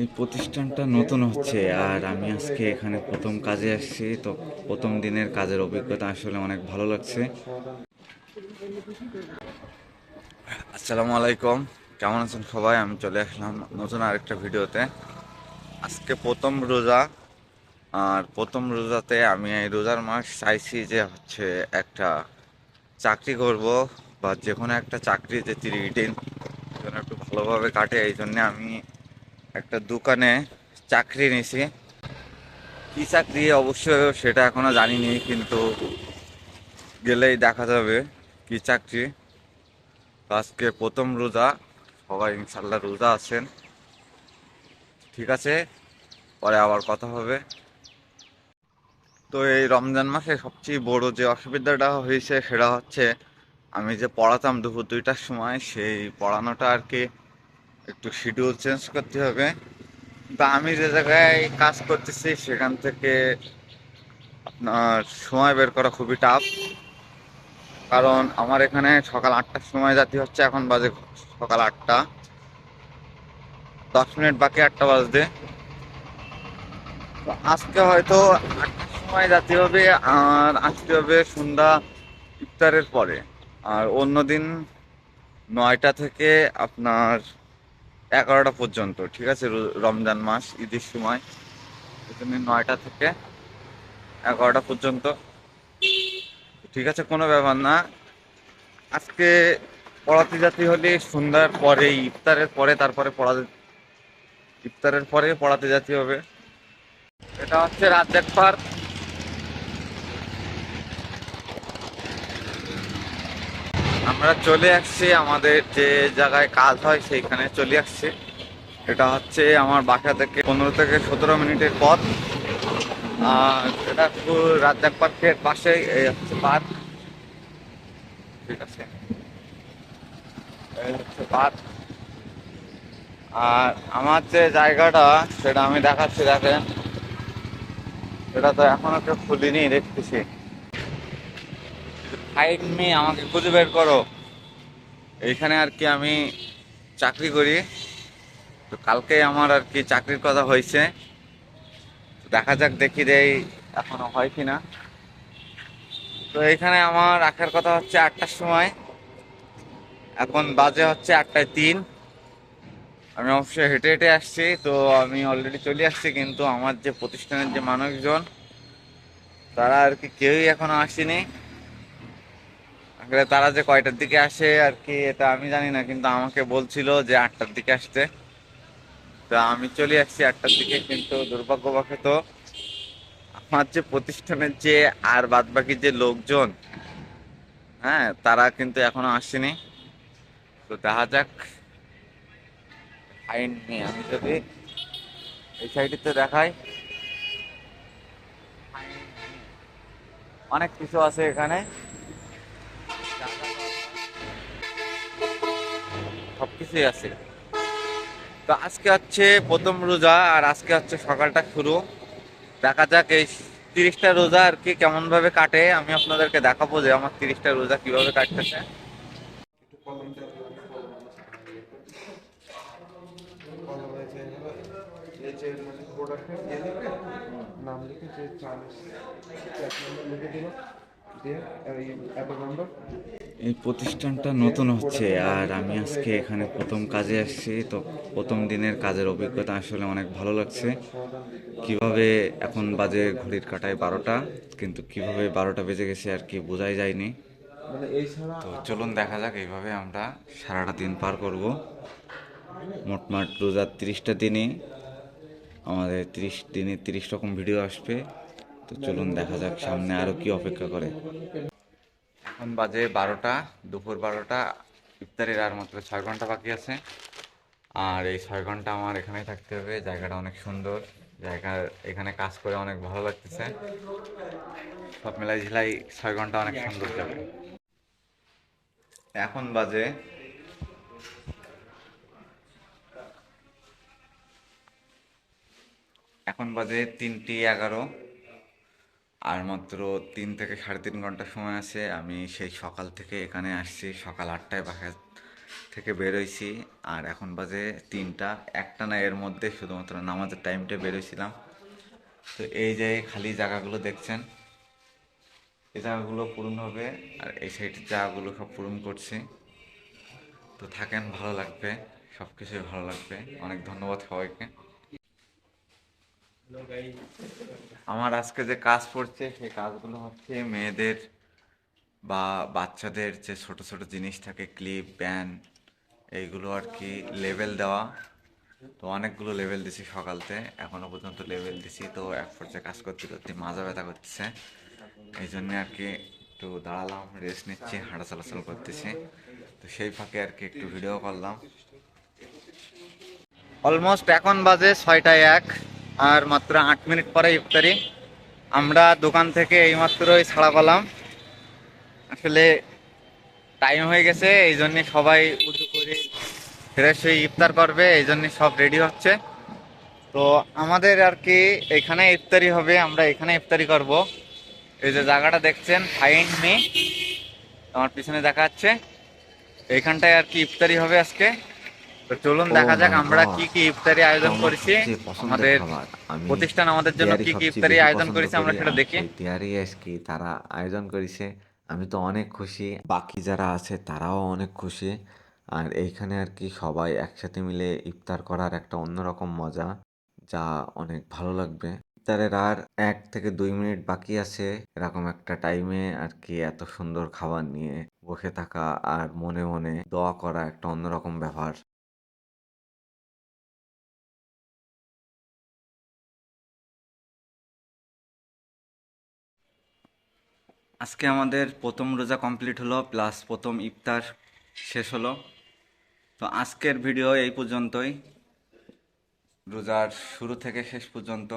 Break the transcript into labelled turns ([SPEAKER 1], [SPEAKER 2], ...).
[SPEAKER 1] এই প্রতিষ্ঠানটা নতুন হচ্ছে আর আমি আজকে এখানে প্রথম কাজে আসছি, তো প্রথম দিনের কাজের অভিজ্ঞতা আসলে অনেক ভালো লাগছে। আসসালামু আলাইকুম, কেমন আছেন সবাই? আমি চলে আসলাম নতুন আরেকটা ভিডিওতে। আজকে প্রথম রোজা, আর প্রথম রোজাতে আমি এই রোজার মাস চাইছি যে একটা চাকরি করব, বা যে কোনো একটা চাকরি যে 30 দিন যেন একটু ভালোভাবে কাটে। এই জন্যে আমি একটা দোকানে চাকরি নিয়েছি। কি চাকরি অবশ্য সেটা এখনো জানিনি, কিন্তু গেলেই দেখা যাবে কি চাকরি। তো আজকে প্রথম রোজা, সবাই ইনশাল্লাহ রোজা আছেন। ঠিক আছে, পরে আবার কথা হবে। তো এই রমজান মাসে সবচেয়ে বড় যে অসুবিধাটা হয়েছে সেটা হচ্ছে, আমি যে পড়াতাম দুপুর 2টার সময়, সেই পড়ানোটা আর কি একটু শিডিউল চেঞ্জ করতে হবে। তা আমি যে জায়গায় কাজ করতেছি সেখান থেকে আপনার সময় বের করা খুবই টাফ। কারণ আমার এখানে সকাল 8টার সময় জাতি হচ্ছে, এখন বাজে সকাল 8টা, 10 মিনিট বাকি 8টা বাজতে। তো আজকে হয়তো 8টার সময় জাতি হবে, আর আসতে হবে সন্ধ্যা ইফতারের পরে। আর অন্যদিন 9টা থেকে আপনার 11টা পর্যন্ত। ঠিক আছে, রমজান মাস ঈদের সময়, এখানে 9টা থেকে 11টা পর্যন্ত। ঠিক আছে, কোনো ব্যাপার না। আজকে পড়াতে জাতি হলে সন্ধ্যার পরে, ইফতারের পরে, তারপরে ইফতারের পরে পড়াতে যেতে হবে। এটা হচ্ছে রাজ্জাক পার্ক। আমরা চলে আসছি আমাদের যে জায়গায় কাজ হয় সেইখানে চলে আসছি। এটা হচ্ছে আমার বাসা থেকে 15 থেকে 17 মিনিটের পথ। আর এটা রাজ্জাক পার্কের পাশে এই হচ্ছে পার্ক। ঠিক আছে, এই হচ্ছে পার্ক। আর আমার যে জায়গাটা সেটা আমি দেখাচ্ছি, দেখেন। এটা তো এখনো কেউ খুলিনি দেখতেছি। ফাইন মি, আমাকে খুঁজে বের করো। এইখানে আর কি আমি চাকরি করি। তো কালকে আমার আর কি চাকরির কথা হয়েছে। দেখা যাক, দেখি দেই এখনো হয় কিনা। তো এখানে আমার রাখার কথা হচ্ছে 8টার সময়, এখন বাজে হচ্ছে 8টায় 3। আমি অবশ্যই হেঁটে হেঁটে আসছি, তো আমি অলরেডি চলে আসছি, কিন্তু আমার যে প্রতিষ্ঠানের যে মানুষজন তারা আর কি কেউই এখনো আসেনি। আসলে তারা যে কয়টার দিকে আসে আর কি এটা আমি জানি না, কিন্তু আমাকে বলছিল যে 8টার দিকে আসতে। তা আমি চলে আসছি 8টার দিকে, কিন্তু দুর্ভাগ্যবশত আমার যে প্রতিষ্ঠানের যে আর বাদ বাকি যে লোকজন, হ্যাঁ, তারা কিন্তু এখনো আসেনি। তো দেখা যাক। ফাইন নিয়ে আমি যদি এই সাইডে দেখাই, অনেক কিছু আছে এখানে, সবকিছুই আছে। তো আজকে হচ্ছে প্রথম রোজা, আর আজকে হচ্ছে সকালটা শুরু। দেখা যাক এই 30টা রোজা আর কি কেমন ভাবে কাটে। আমি আপনাদেরকে দেখাবো যে আমার 30টা রোজা কিভাবে কাটতেছে।
[SPEAKER 2] এই যে মানে প্রোডাক্টের লিখে নাম লিখে যে চাল এক নম্বর লিখে দিল দিয়ে এই এত নম্বর
[SPEAKER 1] এই প্রতিষ্ঠানটা নতুন হচ্ছে আর আমি আজকে এখানে প্রথম কাজে আসছি, তো প্রথম দিনের কাজের অভিজ্ঞতা আসলে অনেক ভালো লাগছে।
[SPEAKER 2] সমাধান দিতে পারবে।
[SPEAKER 1] কিভাবে এখন বাজে ঘড়ির কাঁটায় 12টা, কিন্তু কিভাবে 12টা বেজে গেছে আর কি বোঝাই যায়নি।
[SPEAKER 2] মানে এই ছাড়া
[SPEAKER 1] তো চলুন দেখা যাক এইভাবে আমরা সারাটা দিন পার করব। মোটমাট রোজার 30টা দিনে আমাদের 30 দিনে 30 রকম ভিডিও আসবে। তো চলুন দেখা যাক সামনে আরও কি অপেক্ষা করে। এখন বাজে 12টা, দুপুর 12টা। ইফতারের আর মাত্র 6 ঘন্টা বাকি আছে। আর এই 6 ঘন্টা আমার এখানেই থাকতে হবে। জায়গাটা অনেক সুন্দর জায়গা, এখানে কাজ করে অনেক ভালো লাগতেছে। সব মেলাই ঝিলাই 6 ঘন্টা অনেক সুন্দর যাবে। এখন বাজে এখন বাজে 3টি 11। আর মাত্র 3 থেকে 3.5 ঘন্টা সময় আছে। আমি সেই সকাল থেকে এখানে আসছি, সকাল 8টায় বাসায় থেকে বেরোইছি, আর এখন বাজে 3টা। একটা না এর মধ্যে শুধুমাত্র নামাজের টাইমটা বেরোইছিলাম। তো এই যে খালি জায়গাগুলো দেখছেন, এই জায়গাগুলো পূরণ হবে, আর এই সাইডের জায়গাগুলো সব পূরণ করছি। তো থাকেন, ভালো লাগবে, সব কিছুই ভালো লাগবে। অনেক ধন্যবাদ সবাইকে। আমার আজকে যে কাজ পড়ছে সেই কাজগুলো হচ্ছে মেয়েদের বা বাচ্চাদের যে ছোট ছোট জিনিস থাকে, ক্লিপ, প্যান, এইগুলো আর কি লেবেল দেওয়া। তো অনেকগুলো লেবেল দিছি সকালতে, এখনো পর্যন্ত লেবেল দিছি। তো এক পর্যায়ে কাজ করতে করতে মাজা ব্যথা করতেছে, এই জন্য আর কি একটু দাঁড়ালাম, রেস্ট নিচ্ছি, হাঁটা চলাচল করতেছি। তো সেই ফাঁকে আর কি একটু ভিডিও করলাম। অলমোস্ট এখন বাজে 6টা 1, আর মাত্র 8 মিনিট পরে ইফতারি। আমরা দোকান থেকে এইমাত্রই ছাড়া পেলাম। আসলে টাইম হয়ে গেছে, এই জন্য সবাই উজু করে ফ্রেশ হয়ে ইফতার করবে, এই জন্য সব রেডি হচ্ছে। তো আমাদের আর কি এখানে ইফতারি হবে, আমরা এখানে ইফতারি করব। এই যে জায়গাটা দেখছেন, ফাইন্ড মি, আমার পিছনে দেখা যাচ্ছে, এইখানটায় আর কি ইফতারি হবে আজকে। তো চলুন
[SPEAKER 3] ও
[SPEAKER 1] দেখা যাক
[SPEAKER 3] মাই
[SPEAKER 1] আমরা
[SPEAKER 3] গড,
[SPEAKER 1] কি কি ইফতারি
[SPEAKER 3] এটা তো
[SPEAKER 1] আয়োজন
[SPEAKER 3] আমার
[SPEAKER 1] করেছি।
[SPEAKER 3] সবচেয়ে পছন্দের
[SPEAKER 1] আমাদের
[SPEAKER 3] খাবার। আমি
[SPEAKER 1] প্রতিষ্ঠান আমাদের জন্য
[SPEAKER 3] তেহারি
[SPEAKER 1] কি কি
[SPEAKER 3] সবচেয়ে
[SPEAKER 1] ইফতারি
[SPEAKER 3] বেশি
[SPEAKER 1] আয়োজন
[SPEAKER 3] পছন্দ
[SPEAKER 1] করেছে আমরা
[SPEAKER 3] করি,
[SPEAKER 1] সেটা
[SPEAKER 3] আর
[SPEAKER 1] দেখি।
[SPEAKER 3] সেই তেহারি আজকে তারা আয়োজন করেছে। আমি তো অনেক খুশি, বাকি যারা আছে তারাও অনেক খুশি। আর এইখানে আর কি সবাই একসাথে মিলে ইফতার করার একটা অন্যরকম মজা, যা অনেক ভালো লাগবে। ইফতারের আর 1 থেকে 2 মিনিট বাকি আছে, এরকম একটা টাইমে আর কি এত সুন্দর খাবার নিয়ে বসে থাকা আর মনে মনে দোয়া করা একটা অন্যরকম ব্যাপার।
[SPEAKER 1] আজকে আমাদের প্রথম রোজা কমপ্লিট হলো, প্লাস প্রথম ইফতার শেষ হলো। তো আজকের ভিডিও এই পর্যন্তই, রোজার শুরু থেকে শেষ পর্যন্ত